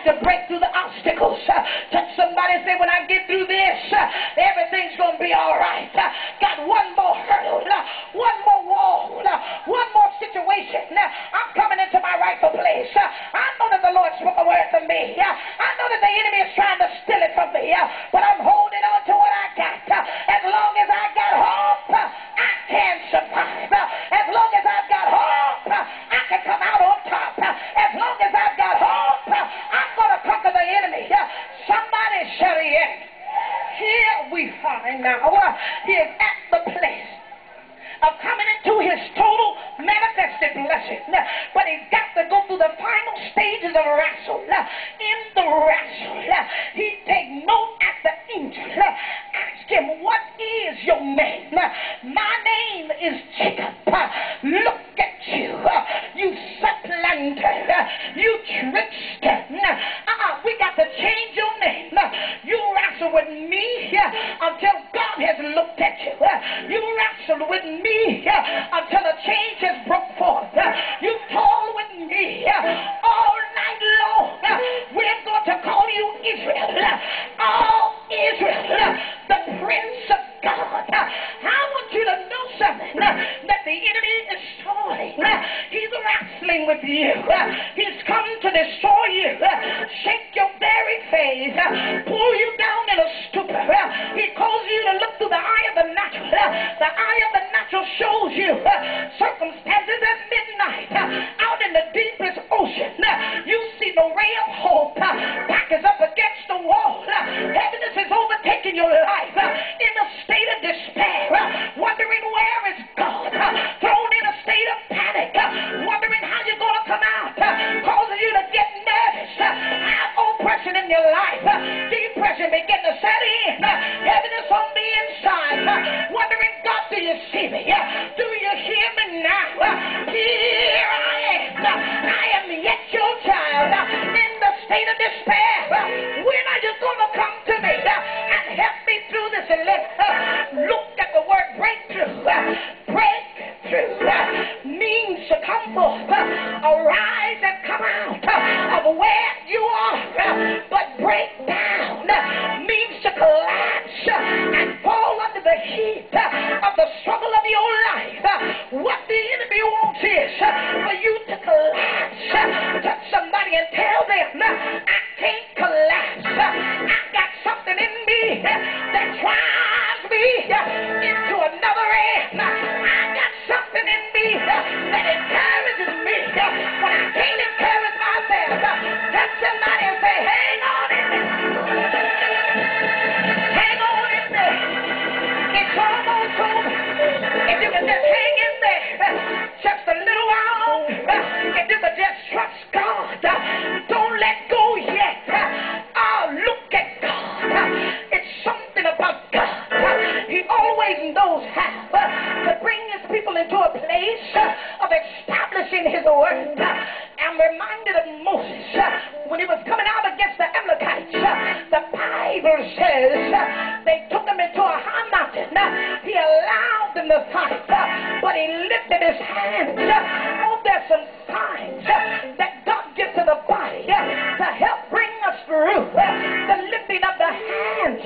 to break through the obstacles. Touch somebody and say, when I get through this, everything's going to be all right. Got one more hurdle, one more wall, one more situation. I'm coming into my rightful place. I know that the Lord spoke a word for me. I know that the enemy is trying to steal it from me, but I'm holding on to what I got. As long as I got hope, I can survive. As long as I've got hope, I can come out on top. As long as I've got hope, I'm going to conquer the enemy. Somebody shout it. Here we are now. He is at the place of coming into his total manifested blessing. But he's got to go through the final stages of wrestle. In the wrestle, he take note at the angel. Ask him, what is your name? My name is Jacob. Look at you. You supplanter. You trickster. We got to change your name. You wrestle with me until God has looked at you. You wrestle with me until a change has broke forth. You toil with me all night long. We're going to call you Israel. Oh, Israel, the Prince of God. I want you to know something, that the enemy is toiling. He's wrestling with you. He's come to destroy you, shake your very face, pull you down in a stupor. He calls you to look through the eye of the natural. The eye of the natural shows you circumstances at midnight, out in the deepest ocean. You see no ray of hope. Back is up against the wall. Heaviness is overtaking your life. In a state of despair, wondering where is God. Thrown in a state of panic, wondering how you're going to come out. Causing you to get nervous. Have oppression in your life. Depression begin to set in. Heaviness on the inside. Wondering, God, do you see me? Do you hear me now? Here I am. I am yet your child. In the state of despair. When are you going to come to me and help me through this? And look at the word breakthrough. Breakthrough means to come forth. Arise and come out of where you are. But break down means to collapse and fall under the heat of the struggle of your life. What the enemy wants is for you to collapse. Touch somebody and tell them, I can't collapse. I got something in me that drives me into another end. I got something in me that encourages me when I can't encourage myself. Touch somebody and say, hang on in there. Hang on in there. It's almost over. If you can just hang in there just a little while, if you can just trust God, don't let go yet. Look at God. It's something about God. He always knows how to bring his people into a place of establishing his word. I'm reminded of Moses when he was coming out against the Amalekites. The Bible says they took him into a high mountain. He allowed them to fight, but he lifted his hands. Oh, there's some signs that God gives to the body to help bring us through. The lifting of the hands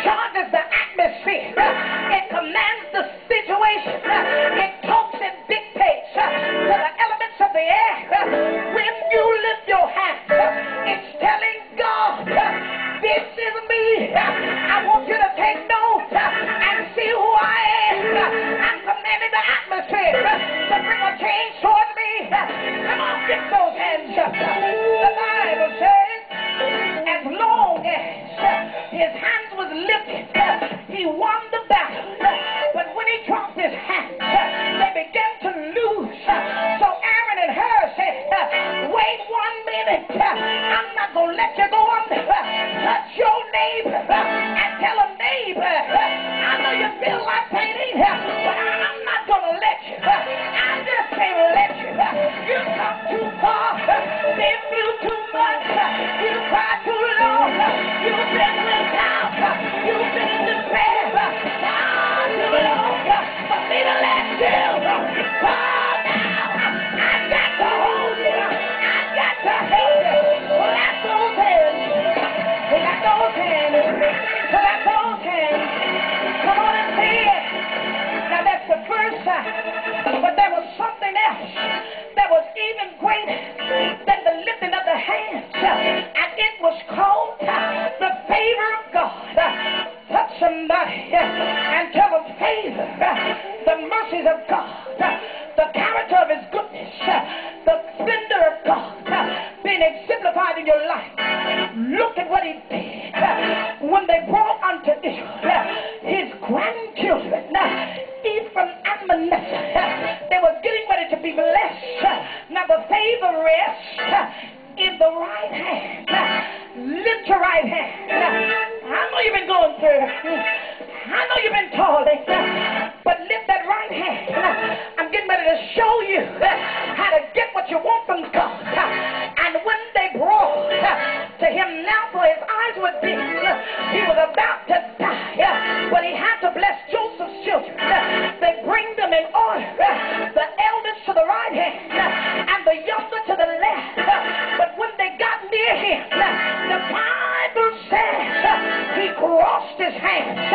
charges the atmosphere. It commands the situation. It talks and dictates to the elements of the air. When you lift your hands, it's telling God, this is me. I want you to take note and see who I am. I'm commanding the atmosphere to bring a change towards me. Come on, get those hands up. The Bible says, as long as his hands was lifted, he won the battle. But when he dropped his hands, they began to lose. So Aaron and Hur said, wait 1 minute. I'm not going to let you go under. Touch your neighbor and tell him, neighbor, I know you feel like painting, but I'm not going to let you. I just can't let you. You come too far. Been through too much. You cried too long. You've been let down. You've been in despair. Too long for me to let you fall down. I got to hold you. I got to help you. Clap those both hands. Clap both hands. Come on and say it. Now that's the first time. But there was something else that was even greater than the lifting of the hands. And it was called the favor of God. Touch somebody and tell them favor. The mercies of God. The character of his goodness. The splendor of God being exemplified in your life. Look at what he did when they brought unto Israel his grandchildren, Ephraim and Manasseh. They were getting ready to be blessed. Now the favor rests in the right hand. Lift your right hand. I know you've been going through. I know you've been toiling, but lift that right hand. I'm getting ready to show you how to get what you want from God. And when they brought to him now, for his eyes were dim, he was about to die, but he had to bless Joseph's children. They bring them in order, the eldest to the right hand and the younger to the left. But when they got near him, the Bible says he crossed his hands